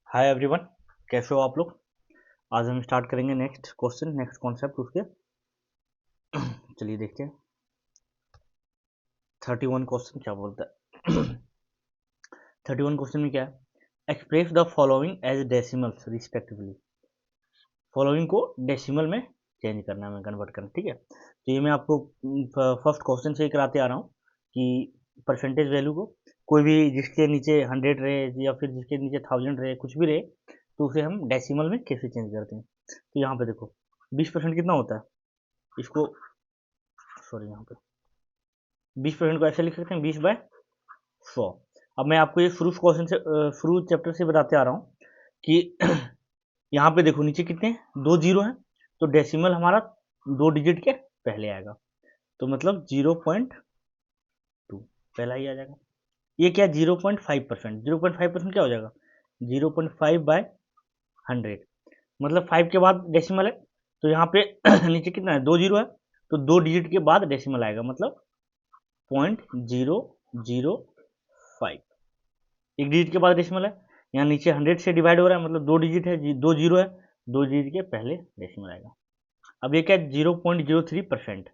Hi everyone, कैसे हो आप लोग। आज हम स्टार्ट करेंगे नेक्स्ट क्वेश्चन, नेक्स्ट कॉन्सेप्ट उसके। चलिए देखते हैं 31 क्वेश्चन क्या बोलता है। 31 क्वेश्चन में क्या है, express the following as decimals respectively. Following को डेसिमल में चेंज करना है, कन्वर्ट करना, ठीक है। तो ये मैं आपको फर्स्ट क्वेश्चन से ही कराते आ रहा हूँ कि परसेंटेज वैल्यू को कोई भी जिसके नीचे 100 रहे या फिर जिसके नीचे 1000 रहे, कुछ भी रहे, तो उसे हम डेसिमल में कैसे चेंज करते हैं। तो यहाँ पे देखो 20% कितना होता है, इसको सॉरी यहाँ पे 20% को ऐसे लिख सकते हैं 20/100। अब मैं आपको ये शुरू क्वेश्चन से शुरू चैप्टर से बताते आ रहा हूँ कि यहाँ पे देखो नीचे कितने हैं, 2 जीरो हैं, तो डेसिमल हमारा 2 डिजिट के पहले आएगा, तो मतलब 0.2 पहला ही आ जाएगा। ये क्या 0.5%, 0.5% क्या हो जाएगा 0.5/100, मतलब 5 के बाद डेसिमल है, तो यहाँ पे नीचे कितना है 2 जीरो है, तो 2 डिजिट के बाद डेसिमल आएगा, मतलब 0.005। एक डिजिट के बाद डेसिमल है, यहाँ नीचे 100 से डिवाइड हो रहा है, मतलब 2 डिजिट है, 2 जीरो है, 2 डिजिट के पहले डेसिमल आएगा। अब ये क्या है 0.03%,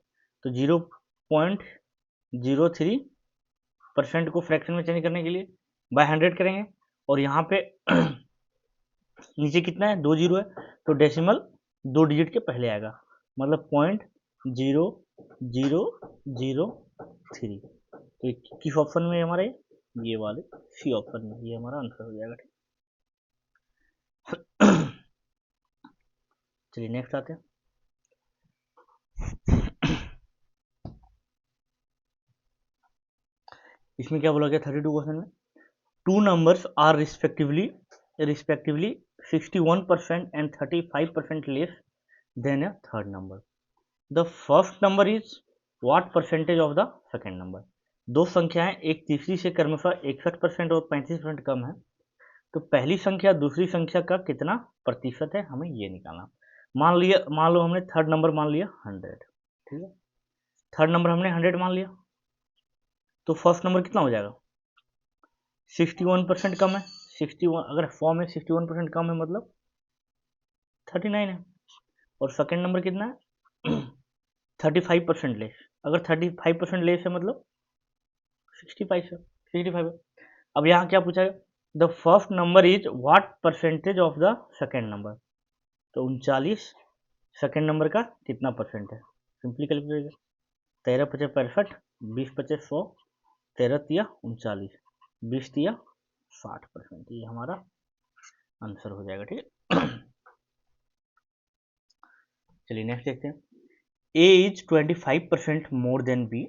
तो 0.03% को फ्रैक्शन में चेंज करने के लिए बाय 100 करेंगे, और यहाँ पे नीचे कितना है 2 जीरो है, तो डेसिमल 2 डिजिट के पहले आएगा, मतलब 0.0003। तो किस ऑप्शन में हमारे, ये वाले सी ऑप्शन में, ये हमारा आंसर हो जाएगा, ठीक। चलिए नेक्स्ट आते हैं। इसमें क्या बोला गया 32 क्वेश्चन में, two numbers are respectively 61% and 35% less than a third number. The first number is what percentage of the second number. दो संख्याएं एक तीसरी से क्रमशः 61% और 35% कम है, तो पहली संख्या दूसरी संख्या का कितना प्रतिशत है, हमें ये निकालना। मान लो हमने थर्ड नंबर मान लिया 100, ठीक है। थर्ड नंबर हमने 100 मान लिया, तो फर्स्ट नंबर कितना हो जाएगा 61% कम है। 61 अगर फॉर्म में 61% कम है मतलब 39 है, और सेकेंड नंबर कितना है 35% लेस। अगर 35% लेस है मतलब 65 है, 65 है। अब यहाँ क्या पूछा है, the first number is what percentage of the second number, तो 39 सेकेंड नंबर का कितना परसेंट है, सिंपली कैलकुलेट करेगा। 13×5 = 65, 20×5 = 100, 13×3 = 39, 20×3 = 60%, ये हमारा आंसर हो जाएगा, ठीक है। चलिए नेक्स्ट देखते हैं। A is 25% more than B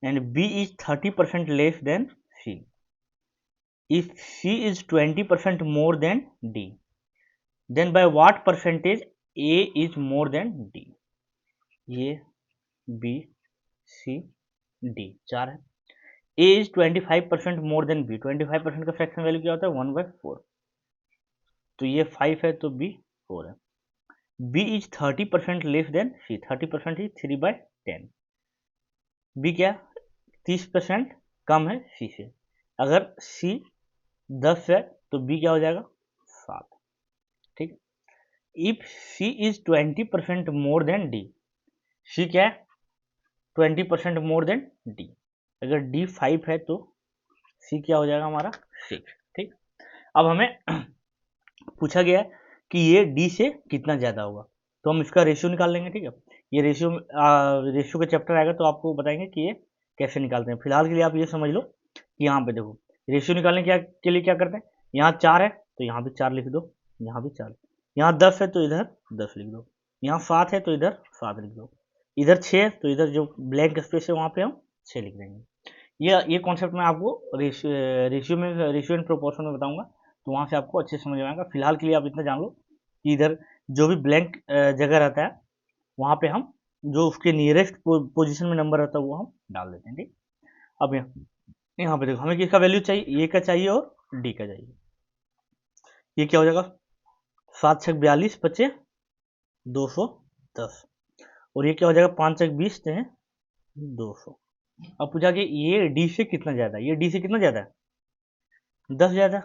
and B is 30% less than C. If C is 20% more than D, then by what percentage A is more than D. ये बी सी डी चार है। A is 25% more than B, 25% का fraction value क्या होता है 1/4, तो ये 5 है, तो बी 4 है। B is 30% less than C, 30% ही 3/10। बी क्या 30% कम है सी से। अगर सी 10 है तो बी क्या हो जाएगा 7, ठीक। If C is 20% more than D, C क्या है 20% मोर देन डी। अगर डी 5 है तो सी क्या हो जाएगा हमारा 6, ठीक। अब हमें पूछा गया है कि ये डी से कितना ज़्यादा होगा, तो हम इसका रेशियो निकाल लेंगे, ठीक है। ये रेशियो का चैप्टर आएगा तो आपको बताएंगे कि ये कैसे निकालते हैं। फिलहाल के लिए आप ये समझ लो कि यहाँ पे देखो रेशियो निकालने के लिए क्या करते हैं, यहाँ 4 है तो यहाँ भी 4 लिख दो, यहाँ भी 4, यहाँ 10 है तो इधर 10 लिख दो, यहाँ 7 है तो इधर 7 लिख दो, इधर 6 है तो इधर जो ब्लैंक स्पेस है वहाँ पे हम 6 लिख देंगे। ये कॉन्सेप्ट मैं आपको रेशियो एंड प्रोपोर्शन में बताऊंगा, तो वहाँ से आपको अच्छे समझ में आएगा। फिलहाल के लिए आप इतना जान लो कि इधर जो भी ब्लैंक जगह रहता है वहाँ पे हम जो उसके नियरेस्ट पोजीशन में नंबर रहता है वो हम डाल देते हैं, ठीक। अब यहाँ पे देखो हमें किसका वैल्यू चाहिए, ए का चाहिए और डी का चाहिए। ये क्या हो जाएगा 7×6 = 42, बचे 210, और ये क्या हो जाएगा 5×1 = 20 200। अब पूछा कि ये डी से कितना ज़्यादा है, ये डी से कितना ज़्यादा है 10 ज़्यादा,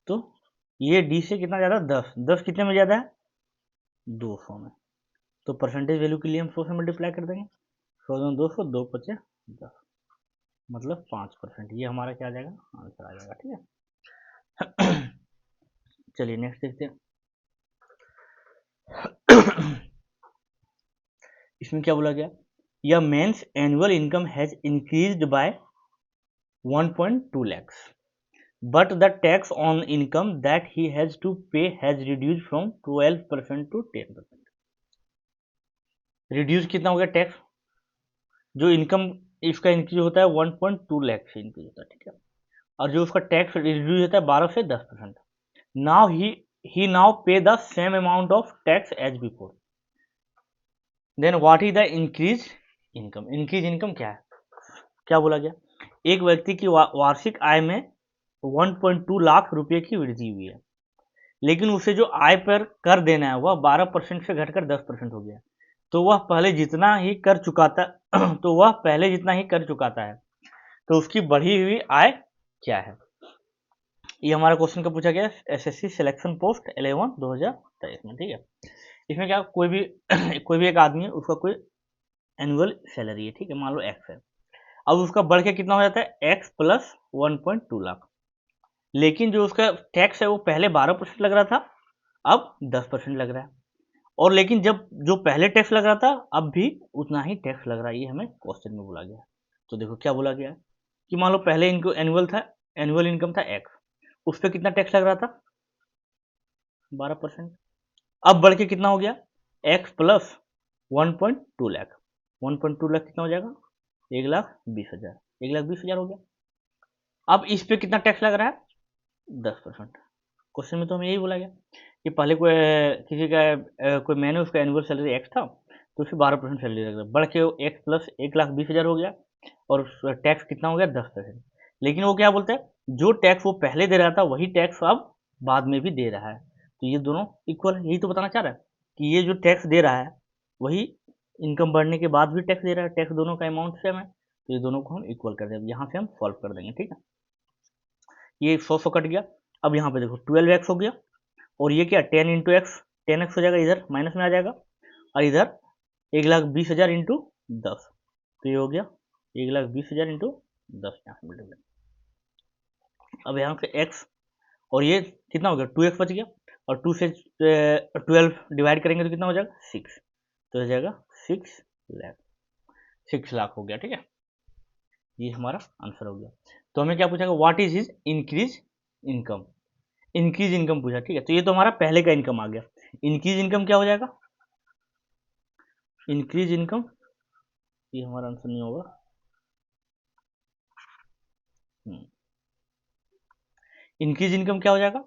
तो ये डी से कितना ज़्यादा, 10, 10 कितने में ज़्यादा है, 200 में। तो परसेंटेज वैल्यू के लिए हम 100 से मल्टीप्लाई कर देंगे, 100 में 200, 2 पचे 10, मतलब 5%। ये हमारा क्या आ जाएगा, आंसर आ जाएगा। ठीक है। चलिए नेक्स्ट देखते हैं। इसमें क्या बोला गया, या men's annual income has increased by 1.2 lakhs, but the tax on income that he has to pay has reduced from 12% to 10%। Reduce कितना हो गया टैक्स, जो इनकम इसका इंक्रीज होता है 1.2 लाख से इंक्रीज होता है। ठीक है, और जो उसका टैक्स रिड्यूस होता है 12 से 10%। Now he now pay the same amount of tax as before, then what is the increase income. Increase income क्या है, क्या बोला गया, एक व्यक्ति की वार्षिक आय में 1.2 लाख रुपए की वृद्धि हुई है, लेकिन उसे जो आय पर कर देना है वह 12% से घटकर 10% हो गया। तो वह पहले जितना ही कर चुकाता है, तो उसकी बढ़ी हुई आय क्या है। ये हमारा क्वेश्चन का पूछा गया एसएससी सिलेक्शन पोस्ट 11 2023 में। ठीक है, इसमें क्या कोई भी एक आदमी है, उसका कोई एनुअल सैलरी है, ठीक है, मान लो एक्स है। अब उसका बढ़ के कितना हो जाता है, एक्स प्लस 1.2 लाख, लेकिन जो उसका टैक्स है वो पहले 12% लग रहा था, अब 10% लग रहा है। और लेकिन जब जो पहले टैक्स लग रहा था अब भी उतना ही टैक्स लग रहा है, ये हमें क्वेश्चन में बोला गया है। तो देखो क्या बोला गया है कि मान लो पहले इनको एनुअल इनकम था एक्स, उस पर कितना टैक्स लग रहा था, 12%। अब बढ़ के कितना हो गया, एक्स प्लस 1.2 लाख, 1.2 लाख कितना हो जाएगा, 1,20,000, 1,20,000 हो गया। अब इस पे कितना टैक्स लग रहा है, 10%। क्वेश्चन में तो हमें यही बोला गया कि पहले कोई किसी का कोई मैंने उसका एनुअल सैलरी एक्स था, तो उसे 12% सैलरी लग रहा है, बढ़ के एक्स प्लस 1,20,000 हो गया, और टैक्स कितना हो गया, 10%। लेकिन वो क्या बोलता है, जो टैक्स वो पहले दे रहा था वही टैक्स अब बाद में भी दे रहा है, तो ये दोनों इक्वल है। यही तो बताना चाह रहा है कि ये जो टैक्स दे रहा है वही इनकम बढ़ने के बाद भी टैक्स दे रहा है, टैक्स दोनों का अमाउंट सेम है, तो ये दोनों को हम इक्वल कर देंगे, यहाँ से हम सॉल्व कर देंगे। ठीक है, ये 100 कट गया। अब यहाँ पे देखो 12x हो गया, और ये क्या 10 इंटू एक्स, 10x हो जाएगा, इधर माइनस में आ जाएगा, और इधर 1,20,000 इंटू 10, तो ये हो गया 1,20,000 इंटू 10, यहाँ से मल्टीप्लाई। अब यहाँ से x, और ये कितना हो गया 2x बच गया, और 2 से 12 डिवाइड करेंगे तो कितना हो जाएगा 6, तो हो जाएगा 6 लाख हो गया। ठीक है, ये हमारा आंसर हो गया। तो हमें क्या पूछा, what is his increase income, increase income पूछा। ठीक है, तो ये तो हमारा पहले का इनकम आ गया। इंक्रीज इनकम क्या हो जाएगा, इंक्रीज इनकम, ये हमारा आंसर नहीं होगा। इंक्रीज इनकम क्या हो जाएगा,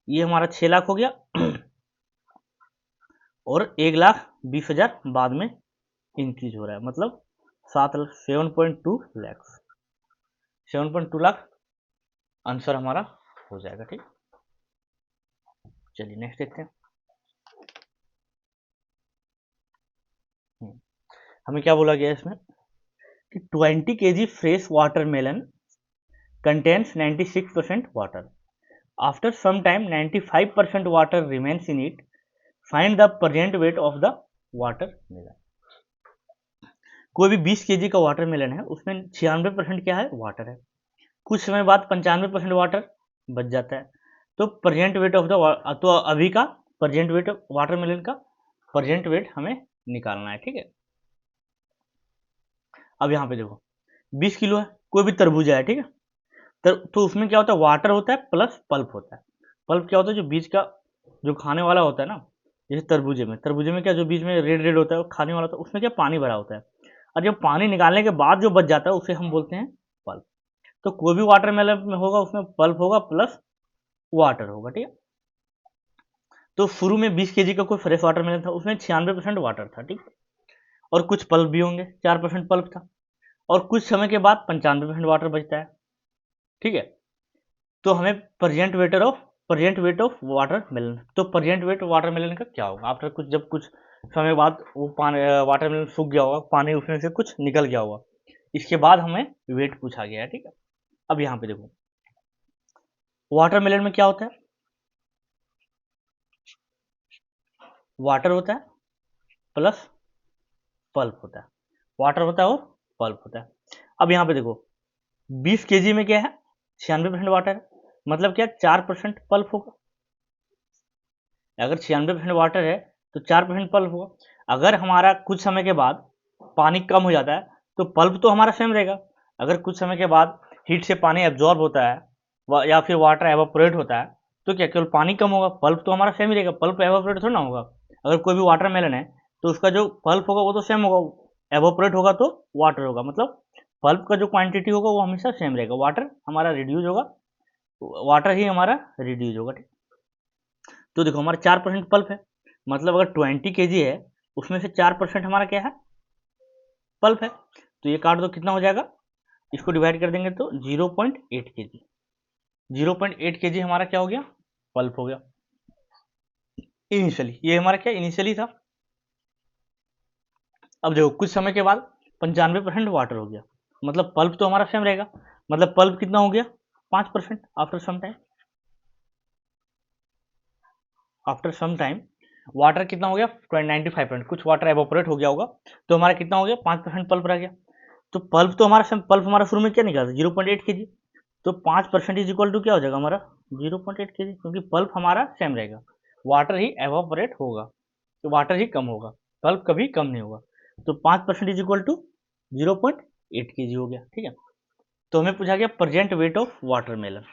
ये हमारा 6 लाख हो गया, और 1,20,000 बाद में इंक्रीज हो रहा है, मतलब 7.2 लाख, 7.2 लाख आंसर हमारा हो जाएगा। ठीक, चलिए नेक्स्ट देखते हैं। हमें क्या बोला गया इसमें कि 20 kg fresh watermelon contains 96% water. After some time 95% water remains in it. Find the present weight of the watermelon. कोई भी 20 kg का वाटरमेलन है, उसमें 96% क्या है, वाटर है। कुछ समय बाद 95% वाटर बच जाता है, तो प्रेजेंट वेट ऑफ द, तो अभी का प्रेजेंट वेट वाटरमेलन का प्रेजेंट वेट हमें निकालना है। ठीक है, अब यहाँ पे देखो 20 किलो है, कोई भी तरबूजा है, ठीक है, तो उसमें क्या होता है, वाटर होता है प्लस पल्प होता है। पल्प क्या होता है, जो बीज का जो खाने वाला होता है ना, जैसे तरबूजे में क्या जो बीज में रेड रेड होता है वो खाने वाला होता है, उसमें क्या पानी भरा होता है, और जब पानी निकालने के बाद जो बच जाता है उसे हम बोलते हैं पल्प। तो कोई भी वाटरमेलन में होगा उसमें पल्प होगा प्लस वाटर होगा। ठीक है, तो शुरू में 20 kg का कोई फ्रेश वाटरमेलन था, उसमें 96% वाटर था, ठीक, और कुछ पल्प भी होंगे, 4% पल्प था, और कुछ समय के बाद 95% वाटर बचता है। ठीक है, तो हमें प्रेजेंट वेट ऑफ वाटरमेलन, तो प्रेजेंट वेट वाटरमेलन का क्या होगा, आफ्टर कुछ जब कुछ समय बाद वो पानी वाटरमेलन सूख गया होगा, पानी उसमें से कुछ निकल गया होगा, इसके बाद हमें वेट पूछा गया है। ठीक है, अब यहाँ पे देखो वाटरमेलन में क्या होता है, वाटर होता है प्लस पल्प होता है, वाटर होता है और पल्प होता है। अब यहाँ पे देखो 20 kg में क्या है, 96% वाटर है, मतलब क्या 4% पल्प होगा। अगर 96% वाटर है तो 4% पल्प होगा। अगर हमारा कुछ समय के बाद पानी कम हो जाता है तो पल्प तो हमारा सेम रहेगा। अगर कुछ समय के बाद हीट से पानी एब्जॉर्ब होता है या फिर वाटर एवापोरेट होता है तो क्या केवल पानी कम होगा, पल्प तो हमारा सेम ही रहेगा, पल्प एवापोरेट थोड़ा ना होगा। अगर कोई भी वाटरमेलन है तो उसका जो पल्प होगा वो तो सेम होगा, एवापोरेट होगा तो वाटर होगा, मतलब पल्प का जो क्वांटिटी होगा वो हमेशा सेम रहेगा, वाटर हमारा रिड्यूज होगा, वाटर ही हमारा रिड्यूज होगा। ठीक, तो देखो हमारा 4% पल्प है, मतलब अगर 20 kg है उसमें से 4% हमारा क्या है, पल्प है। तो ये काट दो, कितना हो जाएगा, इसको डिवाइड कर देंगे तो 0.8 kg, 0.8 kg हमारा क्या हो गया, पल्प हो गया इनिशियली। ये हमारा क्या इनिशियली था। अब देखो कुछ समय के बाद 95% वाटर हो गया, मतलब पल्प तो हमारा सेम रहेगा, मतलब पल्प कितना हो गया 5% after some time, after some time water कितना हो गया 95%, कुछ वाटर एवोपरेट हो गया होगा तो हमारा कितना हो गया 5% पल्प रह गया। तो पल्प तो हमारा पल्प हमारा शुरू में क्या निकला 0.8 kg, तो 5% इज इक्वल टू क्या हो जाएगा हमारा 0.8 kg, क्योंकि पल्प हमारा सेम रहेगा, वाटर ही एवोपरेट होगा तो वाटर ही कम होगा, पल्प कभी कम नहीं होगा। तो 5% इज इक्वल टू 0.8 kg हो गया। ठीक है, तो हमें पूछा गया प्रेजेंट वेट ऑफ वाटरमेलन,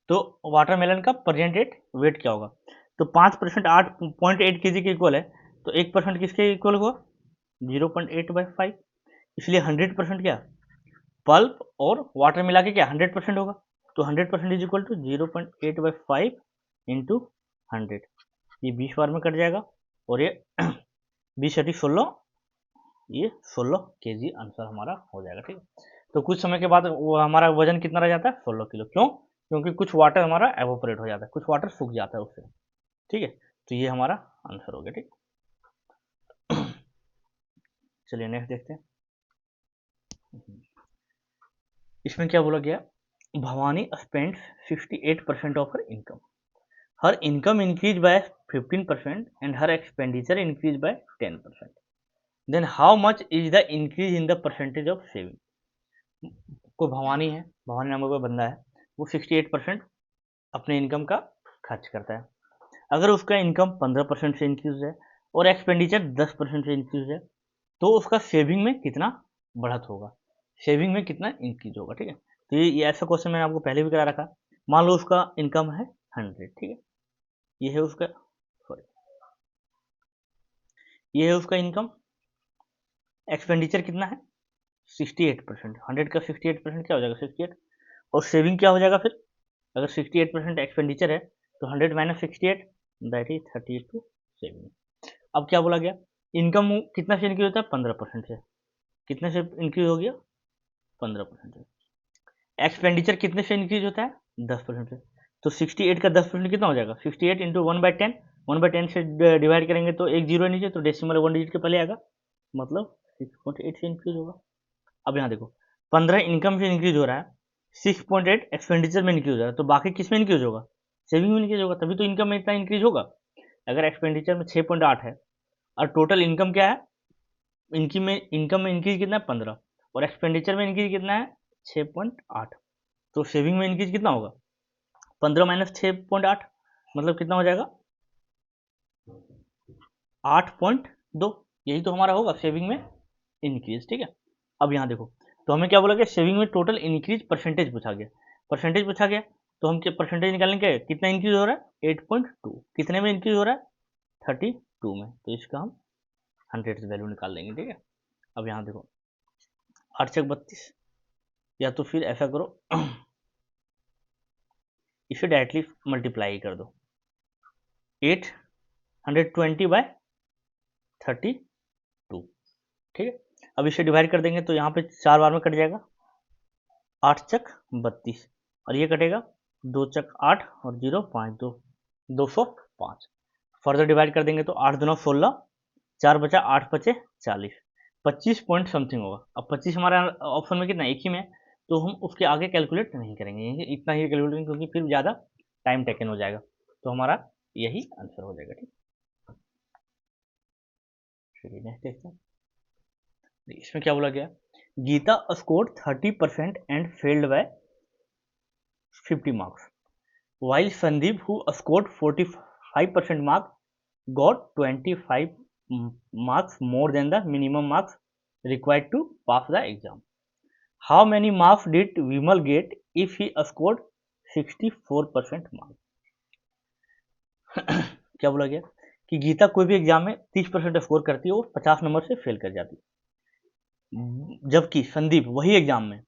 तो वाटरमेलन का प्रेजेंट वेट क्या होगा, तो 5% 8.8 kg के इक्वल है, तो 1% किसके इक्वल हुआ 0.8/5, इसलिए 100% क्या पल्प और वाटर मिला के क्या 100% होगा, तो 100% इज इक्वल टू 0.8/5 इंटू 100, ये 20 बार में कट जाएगा और ये 20×16, ये 16 kg आंसर हमारा हो जाएगा। ठीक है, तो कुछ समय के बाद वो हमारा वजन कितना रह जाता है 16 किलो, क्यों, क्योंकि कुछ वाटर हमारा एवोपरेट हो जाता है, कुछ वाटर सूख जाता है उससे। ठीक है, तो ये हमारा आंसर हो गया। ठीक, चलिए नेक्स्ट देखते हैं। इसमें क्या बोला गया, Bhavani spends 68% of her income increase by 15% and her expenditure increase by 10%, then how much is the increase in the percentage of saving. कोई भवानी है, भवानी नाम का कोई बंदा है, वो 68% अपने इनकम का खर्च करता है। अगर उसका इनकम 15% से इंक्रीज है और एक्सपेंडिचर 10% से इंक्रीज है तो उसका सेविंग में कितना बढ़त होगा, सेविंग में कितना इंक्रीज होगा। ठीक है, तो ये ऐसा क्वेश्चन मैंने आपको पहले भी करा रखा। मान लो उसका इनकम है 100, ठीक है, ये है उसका, सॉरी, ये है उसका इनकम, एक्सपेंडिचर कितना है 68%, 100 का 68% क्या हो जाएगा 68, और सेविंग क्या हो जाएगा फिर, अगर 68% एक्सपेंडिचर है तो 100 माइनस 68 दैट इज 32 सेविंग। अब क्या बोला गया, इनकम कितना से इंक्रीज होता है 15% से, कितने से इंक्रीज हो गया 15% से, एक्सपेंडिचर कितने से इंक्रीज होता है 10% से, तो 68 का 10% कितना हो जाएगा 68 इंटू 1/10, 1/10 से डिवाइड करेंगे तो एक जीरो नीचे, तो डेसिमल 1 डिजिट के पहले आएगा, मतलब 6.8 से इंक्रीज होगा। अब यहाँ देखो 15 इनकम से इंक्रीज हो रहा है, 6.8 एक्सपेंडिचर में इंक्रीज हो रहा है, तो बाकी किस में इंक्रीज होगा, सेविंग में इंक्रीज होगा, तभी तो इनकम में इतना इंक्रीज होगा। अगर एक्सपेंडिचर में 6.8 है और टोटल इनकम क्या है, इनकम में इंक्रीज कितना है 15 और एक्सपेंडिचर में इंक्रीज कितना है 6.8, तो सेविंग में इंक्रीज कितना होगा 15 माइनस 6.8, मतलब कितना हो जाएगा 8.2, यही तो हमारा होगा सेविंग में इंक्रीज। ठीक है, अब यहाँ देखो, तो हमें क्या बोला गया, सेविंग में टोटल इंक्रीज परसेंटेज पूछा गया, परसेंटेज पूछा गया, तो हम क्या परसेंटेज निकालने के, कितना इंक्रीज हो रहा है 8.2, कितने में इंक्रीज हो रहा है 32 में, तो इसका हम 100 से वैल्यू निकाल लेंगे। ठीक है, अब यहाँ देखो 8×32, या तो फिर ऐसा करो इसे डायरेक्टली मल्टीप्लाई कर दो, 820/32, ठीक है, अब इसे डिवाइड कर देंगे तो यहाँ पे 4 बार में कट जाएगा, 8×32 और ये कटेगा 2×8 और 0 5 2 205, फर्दर डिवाइड कर देंगे तो 8 2 16, 4 बचा 8 बचे 40, 25 पॉइंट समथिंग होगा। अब 25 हमारा ऑप्शन में कितना एक ही में, तो हम उसके आगे कैलकुलेट नहीं करेंगे, इतना ही कैलकुलेट करेंगे क्योंकि फिर ज़्यादा टाइम टेकन हो जाएगा। तो हमारा यही आंसर हो जाएगा। ठीक, चलिए नेक्स्ट देखते हैं। इसमें क्या बोला गया, Geeta scored 30% and failed by 50 marks, while Sandeep, who scored 45% marks, got 25 marks more than the minimum marks required to pass the exam. How many marks did Vimal get if he scored 64% marks? क्या बोला गया कि गीता कोई भी exam में 30% score करती है और 50 नंबर से फेल कर जाती है, जबकि संदीप वही एग्जाम में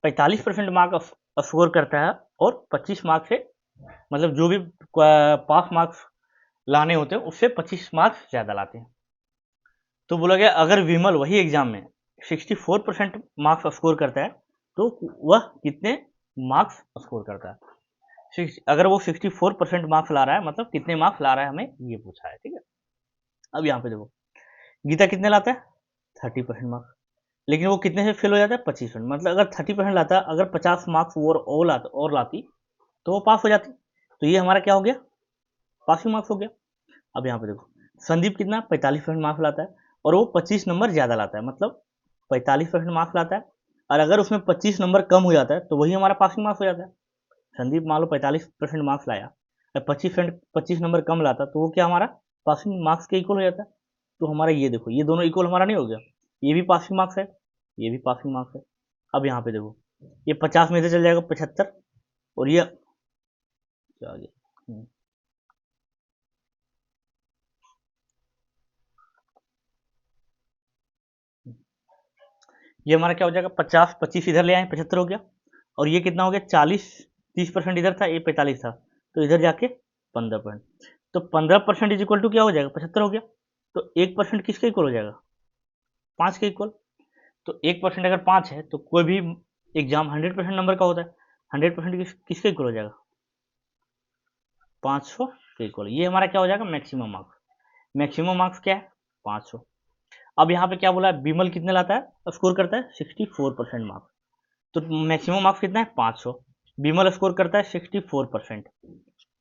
45% मार्क्स स्कोर करता है और 25 मार्क्स से, मतलब जो भी पास मार्क्स लाने होते हैं उससे 25 मार्क्स ज़्यादा लाते हैं। तो बोला गया अगर विमल वही एग्जाम में 64% मार्क्स स्कोर करता है तो वह कितने मार्क्स स्कोर करता है। अगर वो 64% मार्क्स ला रहा है मतलब कितने मार्क्स ला रहा है, हमें ये पूछा है। ठीक है, अब यहाँ पे देखो गीता कितने लाता है 30% मार्क्स, लेकिन वो कितने से फेल हो जाता है 25%। मतलब अगर 30% लाता, अगर 50 मार्क्स वो लाती तो वो पास हो जाती। तो ये हमारा क्या हो गया, पासिंग मार्क्स हो गया। अब यहाँ पे देखो संदीप कितना 45% मार्क्स लाता है और वो 25 नंबर ज़्यादा लाता है, मतलब 45% मार्क्स लाता है, और अगर उसमें 25 नंबर कम हो जाता है तो वही हमारा पासिंग मार्क्स हो जाता है। संदीप मान लो 45% मार्क्स लाया और 25 नंबर कम लाता तो वो क्या हमारा पासिंग मार्क्स के इक्वल हो जाता है। तो हमारा ये देखो ये दोनों इक्वल हमारा नहीं हो गया, ये भी पासिंग मार्क्स है, ये भी पासिंग मार्क्स है। अब यहाँ पे देखो ये 50 में से चल जाएगा 75 और ये क्या आ गया, ये हमारा क्या हो जाएगा 50 25 इधर ले आए 75 हो गया, और ये कितना हो गया 40 30% इधर था, ये 45 था, तो इधर जाके 15%। तो 15% इज इक्वल टू क्या हो जाएगा 75 हो गया। तो 1% किसके इक्वल हो जाएगा 5 के इक्वल। तो 1% अगर 5 है तो कोई भी एग्जाम 100% नंबर का होता है, 100% किसके इक्वल हो जाएगा 500 के इक्वल। ये हमारा क्या हो जाएगा मैक्सिमम मार्क्स। मैक्सिमम मार्क्स क्या है 500। अब यहाँ पे क्या बोला है विमल कितने लाता है स्कोर करता है 64% मार्क्स, तो मैक्सिमम मार्क्स कितना है 500, विमल स्कोर करता है 64%।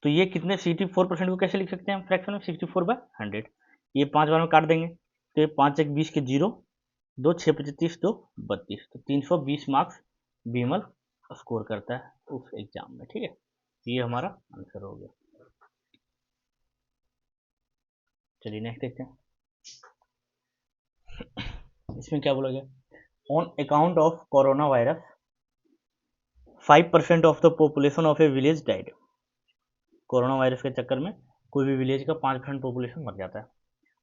तो ये कितने 64% को कैसे लिख सकते हैं हम फ्रैक्शन में 64/100। ये 5 बार में काट देंगे तो ये 5 1 20 के 0, 2 6 25 2 32, तो 320 मार्क्स विमल स्कोर करता है उस एग्जाम में। ठीक है, ये हमारा आंसर हो गया। चलिए नेक्स्ट देखते हैं। इसमें क्या बोला गया on account of corona virus 5% of the population of A village died. Corona virus के चक्कर में कोई भी विलेज का 5% पॉपुलेशन मर जाता है।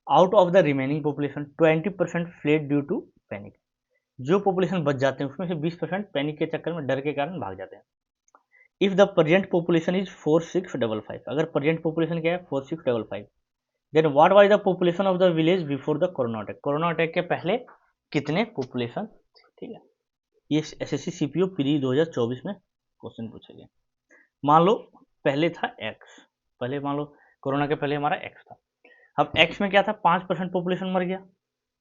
Out of the remaining population 20% fled due to panic. जो पॉपुलेशन बच जाते हैं उसमें से 20% पैनिक के चक्कर में डर के कारण भाग जाते हैं। If the present population is 4655, अगर प्रेजेंट पॉपुलेशन क्या है 4655, then what was the population of the village before the corona attack. Corona attack के पहले कितने पॉपुलेशन। ठीक है, ये एसएससी सीपीओ प्री 2024 में क्वेश्चन पूछे गए। मान लो पहले था एक्स, पहले मान लो कोरोना के पहले हमारा एक्स था। अब एक्स में क्या था 5% पॉपुलेशन मर गया,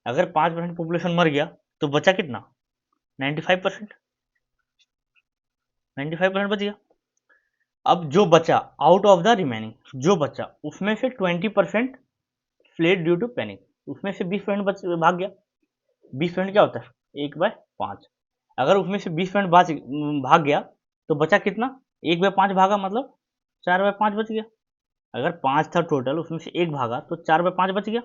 अगर 5% पॉपुलेशन मर गया तो बचा कितना 95%, 95% बच गया। अब जो बचा आउट ऑफ द रिमेनिंग, जो बचा उसमें से 20% फ्लेड ड्यू टू पैनिक, उसमें से 20% भाग गया। 20% क्या होता है 1/5, अगर उसमें से 20% भाग गया तो बचा कितना 1/5 भागा, मतलब 4/5 बच गया। अगर 5 था टोटल उसमें से 1 भागा तो 4/5 बच गया।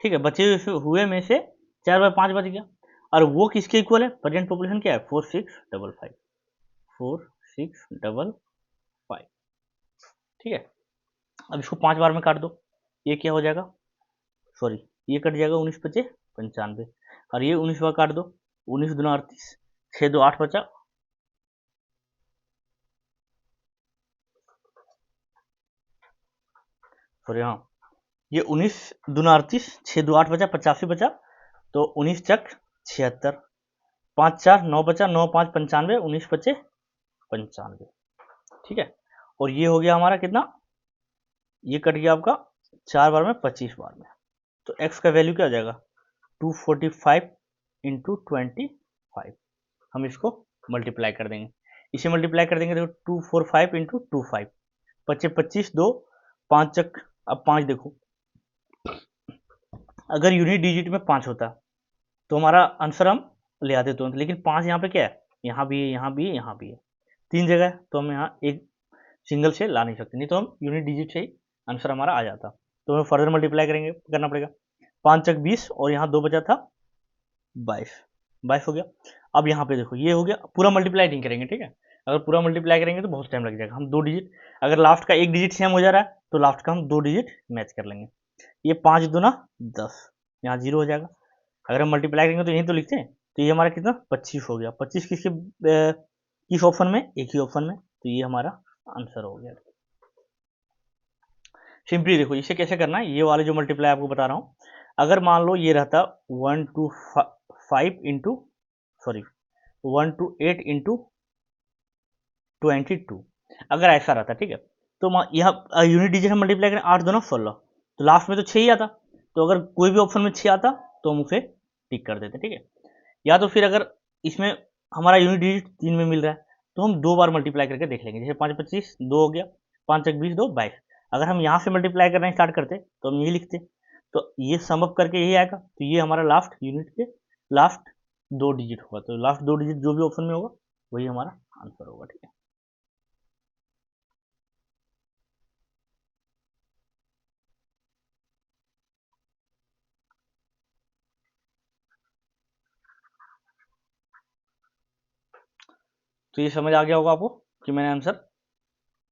ठीक है, बचे हुए में से 4/5 बच गया, और वो किसके इक्वल है प्रेजेंट पॉपुलेशन क्या है 4655, 4655। ठीक है, अब इसको 5 बार में काट दो, ये क्या हो जाएगा, सॉरी ये कट जाएगा 19 पचे 95, और ये 19 बार काट दो 19 दूना 38, 6 2 8 बचा, सॉरी हाँ ये 19 दूना 38, 6 2 8 बचा 85 बचा, तो 19 चक 76, 5 4 9 बचा, 9 5 95, 19 बचे 95। ठीक है, और ये हो गया हमारा कितना, ये कट गया आपका 4 बार में 25 बार में, तो x का वैल्यू क्या हो जाएगा 245 इंटू 25, हम इसको मल्टीप्लाई कर देंगे, इसे मल्टीप्लाई कर देंगे तो 245 इंटू 25, 25 25 2 5 चक, अब 5 देखो, अगर यूनिट डिजिट में 5 होता तो हमारा आंसर हम ले आते तुरंत, लेकिन 5 यहाँ पे क्या है, यहाँ भी है, यहाँ भी है, यहाँ भी है, 3 जगह है, तो हम यहाँ एक सिंगल से ला नहीं सकते, नहीं तो हम यूनिट डिजिट से ही आंसर हमारा आ जाता। तो हमें फर्दर मल्टीप्लाई करेंगे, करना पड़ेगा। 5 चक 20 और यहाँ 2 बचा था 22 हो गया। अब यहाँ पे देखो ये हो गया, पूरा मल्टीप्लाई नहीं करेंगे, ठीक है, अगर पूरा मल्टीप्लाई करेंगे तो बहुत टाइम लग जाएगा। हम 2 डिजिट, अगर लास्ट का एक डिजिट सेम हो जा रहा है तो लास्ट का हम 2 डिजिट मैच कर लेंगे। ये 5 दूना 10, यहाँ 0 हो जाएगा। अगर हम मल्टीप्लाई करेंगे तो यहीं तो लिखते हैं, तो ये हमारा कितना 25 हो गया। 25 किस ऑप्शन में, एक ही ऑप्शन में, तो ये हमारा आंसर हो गया। सिंपली देखो इसे कैसे करना है, ये वाले जो मल्टीप्लाई आपको बता रहा हूँ, अगर मान लो ये रहता 1 to 5 into, sorry 1 to 8 into 22, अगर ऐसा रहता, ठीक है, तो यहाँ यूनिट डिजिट हम मल्टीप्लाई करें, 8 2 16, तो लास्ट में तो 6 ही आता, तो अगर कोई भी ऑप्शन में 6 आता तो हम उसे टिक कर देते, ठीक है। या तो फिर अगर इसमें हमारा यूनिट डिजिट 3 में मिल रहा है तो हम 2 बार मल्टीप्लाई करके देख लेंगे, जैसे 5 25 2 हो गया, 5 1 20 2 22। अगर हम यहाँ से मल्टीप्लाई करना स्टार्ट करते तो हम यही लिखते, तो ये सम अप करके यही आएगा, तो ये हमारा लास्ट यूनिट के लास्ट 2 डिजिट होगा, तो लास्ट 2 डिजिट जो भी ऑप्शन में होगा वही हमारा आंसर होगा, ठीक है। तो ये समझ आ गया होगा आपको कि मैंने आंसर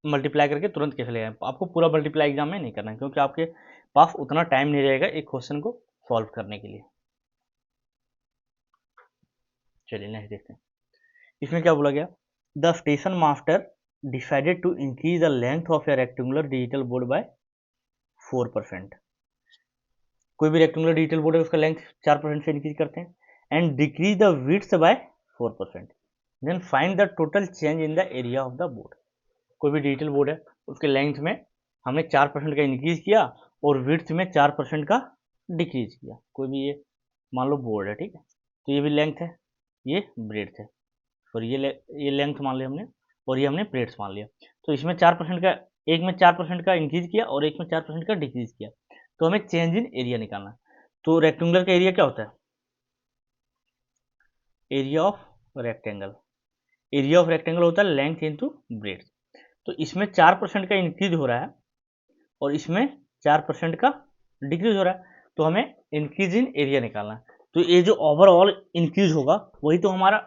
मल्टीप्लाई करके तुरंत कैसे ले आए। आपको पूरा मल्टीप्लाई एग्जाम में नहीं करना है, क्योंकि आपके पास उतना टाइम नहीं रहेगा एक क्वेश्चन को सॉल्व करने के लिए। चलिए नेक्स्ट देखते हैं, इसमें क्या बोला गया, the station master decided to increase the length of a rectangular digital board by 4%। कोई भी रेक्टेंगुलर डिजिटल बोर्ड है उसका लेंथ 4% से इंक्रीज करते हैं, and decrease the width by 4%, then find the total change in the area of the board. कोई भी digital board है उसके लेंथ में हमने 4% का इंक्रीज किया और विड्थ में 4% का डिक्रीज किया। कोई भी ये मान लो बोर्ड है, ठीक है, तो ये भी लेंथ है, ये ब्रेड्थ है, और ये लेंथ मान लिया हमने, और ये हमने ब्रेड्थ मान लिया। तो इसमें 4% का, एक में 4% का इंक्रीज किया और एक में 4% का डिक्रीज किया, तो हमें चेंज इन एरिया निकालना है। तो रेक्टेंगुलर का एरिया क्या होता है, area of rectangle, area of rectangle होता है लेंथ इंटू ब्रेड्थ। तो इसमें 4% का इंक्रीज हो रहा है और इसमें 4% का डिक्रीज हो रहा है, तो हमें इंक्रीज इन एरिया निकालना है। तो ये जो ओवरऑल इंक्रीज होगा वही तो हमारा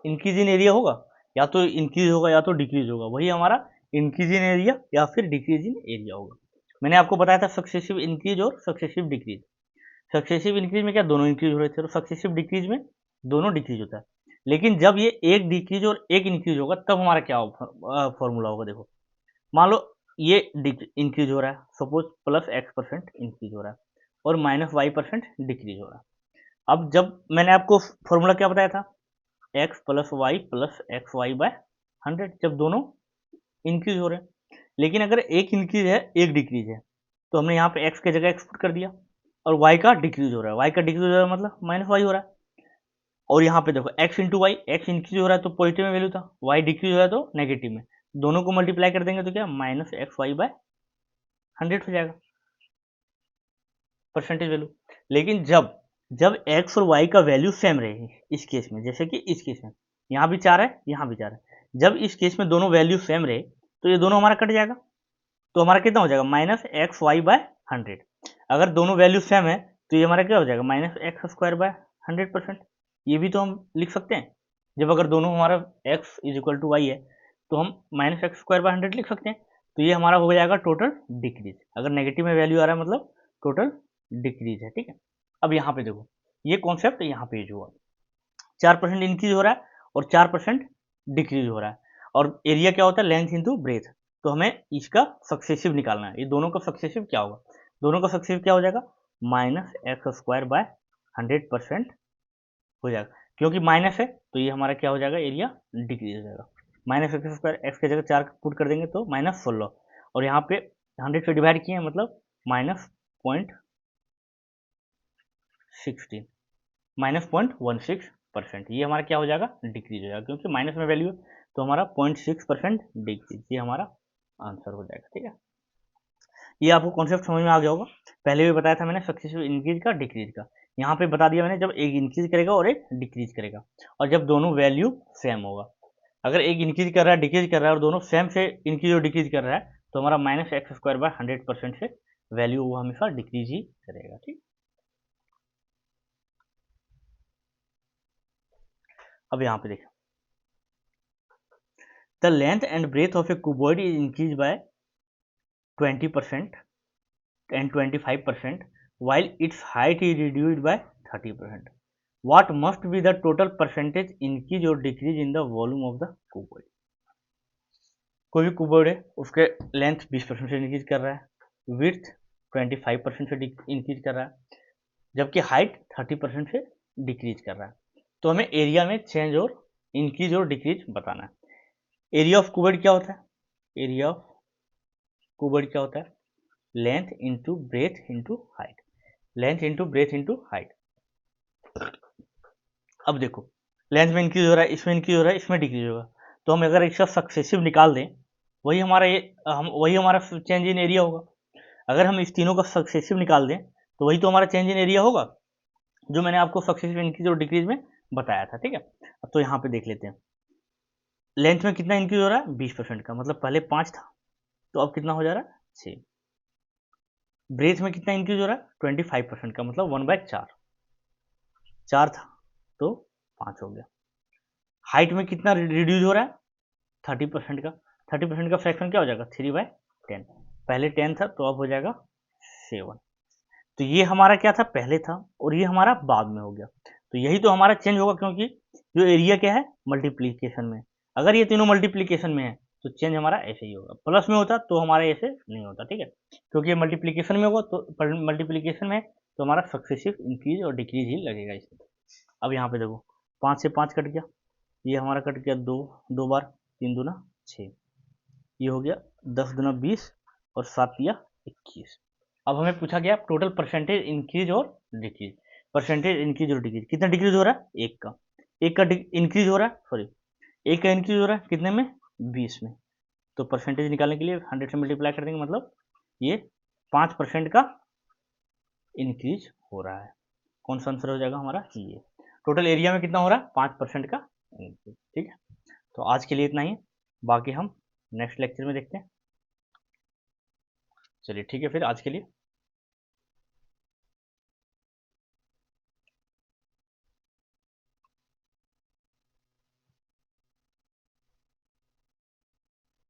इंक्रीज इन एरिया होगा, या तो इंक्रीज होगा या तो डिक्रीज होगा, वही हमारा इंक्रीज इन एरिया या फिर डिक्रीज इन एरिया होगा। मैंने आपको बताया था सक्सेसिव इंक्रीज और सक्सेसिव डिक्रीज। सक्सेसिव इंक्रीज में क्या दोनों इंक्रीज हो रहे थे, और सक्सेसिव डिक्रीज में दोनों डिक्रीज होता है। लेकिन जब ये एक डिक्रीज और एक इंक्रीज होगा तब हमारा क्या फॉर्मूला होगा, देखो मान लो ये इंक्रीज हो रहा है, सपोज प्लस x% इंक्रीज हो रहा है और माइनस y% डिक्रीज हो रहा है। अब जब मैंने आपको फॉर्मूला क्या बताया था, x plus Y plus X Y by 100, जब दोनों इंक्रीज हो रहे हैं। लेकिन अगर एक इंक्रीज है एक डिक्रीज है तो हमने यहाँ पे x की जगह x पुट कर दिया, और y का डिक्रीज हो रहा है, y का डिक्रीज हो रहा है मतलब माइनस वाई हो रहा है। और यहाँ पे देखो x into Y, X increase हो रहा है तो पॉजिटिव में वैल्यू था, y डिक्रीज हो रहा है तो नेगेटिव में, दोनों को मल्टीप्लाई कर देंगे तो क्या माइनस एक्स वाई बाय 100 हो जाएगा परसेंटेज वैल्यू। लेकिन जब जब x और y का वैल्यू सेम रहेगी, इस केस में, जैसे कि इस केस में यहाँ भी 4 है यहाँ भी 4 है, जब इस केस में दोनों वैल्यू सेम रहे तो ये दोनों हमारा कट जाएगा, तो हमारा कितना हो जाएगा माइनस एक्स वाई बाय 100। अगर दोनों वैल्यू सेम है तो ये हमारा क्या हो जाएगा माइनस एक्स स्क्वायर बाय 100%। ये भी तो हम लिख सकते हैं, जब अगर दोनों हमारा x is equal to Y है तो हम माइनस एक्स स्क्वायर बाय 100 लिख सकते हैं। तो ये हमारा हो जाएगा टोटल डिक्रीज, अगर नेगेटिव में वैल्यू आ रहा है मतलब टोटल डिक्रीज है, ठीक है। अब यहाँ पे देखो ये कॉन्सेप्ट यहाँ पे जो हुआ 4% इंक्रीज हो रहा है और 4% डिक्रीज हो रहा है, और एरिया क्या होता है लेंथ इंटू ब्रेथ। तो हमें इसका सक्सेसिव निकालना है, ये दोनों का सक्सेसिव क्या होगा, दोनों का सक्सेसिव क्या हो जाएगा माइनस एक्स स्क्वायर बाय 100% हो जाएगा, क्योंकि माइनस है तो ये हमारा क्या हो जाएगा एरिया डिक्रीज हो जाएगा। माइनस एक्स स्क्वायर, एक्स की जगह 4 पुट कर देंगे तो माइनस 16, और यहाँ पे 100 से डिवाइड किए मतलब माइनस 0.16, माइनस 0.16%, ये हमारा क्या हो जाएगा डिक्रीज हो जाएगा, क्योंकि माइनस में वैल्यू तो हमारा 0.6% डिक्रीज, ये हमारा आंसर हो जाएगा। ठीक है, ये आपको कॉन्सेप्ट समझ में आ गया होगा। पहले भी बताया था मैंने सक्सेसिव इंक्रीज का डिक्रीज का, यहाँ पे बता दिया मैंने जब एक इंक्रीज करेगा और एक डिक्रीज करेगा, और जब दोनों वैल्यू सेम होगा। अगर एक इंक्रीज कर रहा है डिक्रीज कर रहा है और दोनों सेम से इंक्रीज और डिक्रीज कर रहा है तो हमारा -x² से वैल्यू वो हमेशा डिक्रीज ही करेगा। ठीक, अब यहाँ पे देखिए, the length and breadth of a cuboid is increase by 20% and 25% while its height is reduced by 30%. What must be the total percentage increase or decrease in the volume of the cuboid? कोई भी cuboid है, उसके length 20% से increase कर रहा है, width 25% से increase कर रहा है, जबकि हाइट 30% से डिक्रीज कर रहा है। तो हमें एरिया में चेंज और इंक्रीज और डिक्रीज बताना है। एरिया ऑफ cuboid क्या होता है? एरिया ऑफ cuboid क्या होता है? Length into breadth into height, length into breadth into height. अब देखो, लेंथ में इंक्रीज हो रहा है, इसमें इंक्रीज हो रहा है, इसमें डिक्रीज होगा, तो हम अगर इसका सक्सेसिव निकाल दें वही हमारा चेंज इन एरिया होगा। अगर हम इस तीनों का सक्सेसिव निकाल दें तो वही तो हमारा चेंज इन एरिया होगा जो मैंने आपको सक्सेसिव इंक्रीज और डिक्रीज में बताया था। ठीक है, अब तो यहाँ पे देख लेते हैं, लेंथ में कितना इंक्रीज हो रहा है? 20% का, मतलब पहले 5 था तो अब कितना हो जा रहा है? 6। ब्रेथ में कितना इंक्रीज हो रहा है? 25% का, मतलब 1/4, 4 था तो 5 हो गया। हाइट में कितना रिड्यूज हो रहा है? 30% का, 30% का फ्रैक्शन क्या हो जाएगा? 3/10, पहले 10 था तो अब हो जाएगा 7। तो ये हमारा क्या था? पहले था, और ये हमारा बाद में हो गया। तो यही तो हमारा चेंज होगा, क्योंकि जो एरिया क्या है? मल्टीप्लीकेशन में। अगर ये तीनों मल्टीप्लीकेशन में है तो चेंज हमारा ऐसे ही होगा। प्लस में होता तो हमारा ऐसे नहीं होता। ठीक है, क्योंकि ये मल्टीप्लीकेशन में होगा, तो मल्टीप्लीकेशन में तो हमारा सक्सेसिव इंक्रीज और डिक्रीज ही लगेगा इसमें। अब यहाँ पे देखो, 5 से 5 कट गया, ये हमारा कट गया 2 2 बार, 3 दूना 6, ये हो गया 10 दूना 20 और 7 या 21। अब हमें पूछा गया टोटल परसेंटेज इंक्रीज और डिक्रीज। परसेंटेज इंक्रीज और डिक्रीज, कितना डिक्रीज हो रहा है? एक का इंक्रीज हो रहा है, सॉरी एक का इंक्रीज हो रहा है कितने में? 20 में। तो परसेंटेज निकालने के लिए 100 से मल्टीप्लाई कर देंगे, मतलब ये 5% का इंक्रीज हो रहा है। कौन सा आंसर हो जाएगा हमारा? ये टोटल एरिया में कितना हो रहा है? 5% का इंक्रीज। ठीक है, तो आज के लिए इतना ही, बाकी हम नेक्स्ट लेक्चर में देखते हैं। चलिए ठीक है, फिर आज के लिए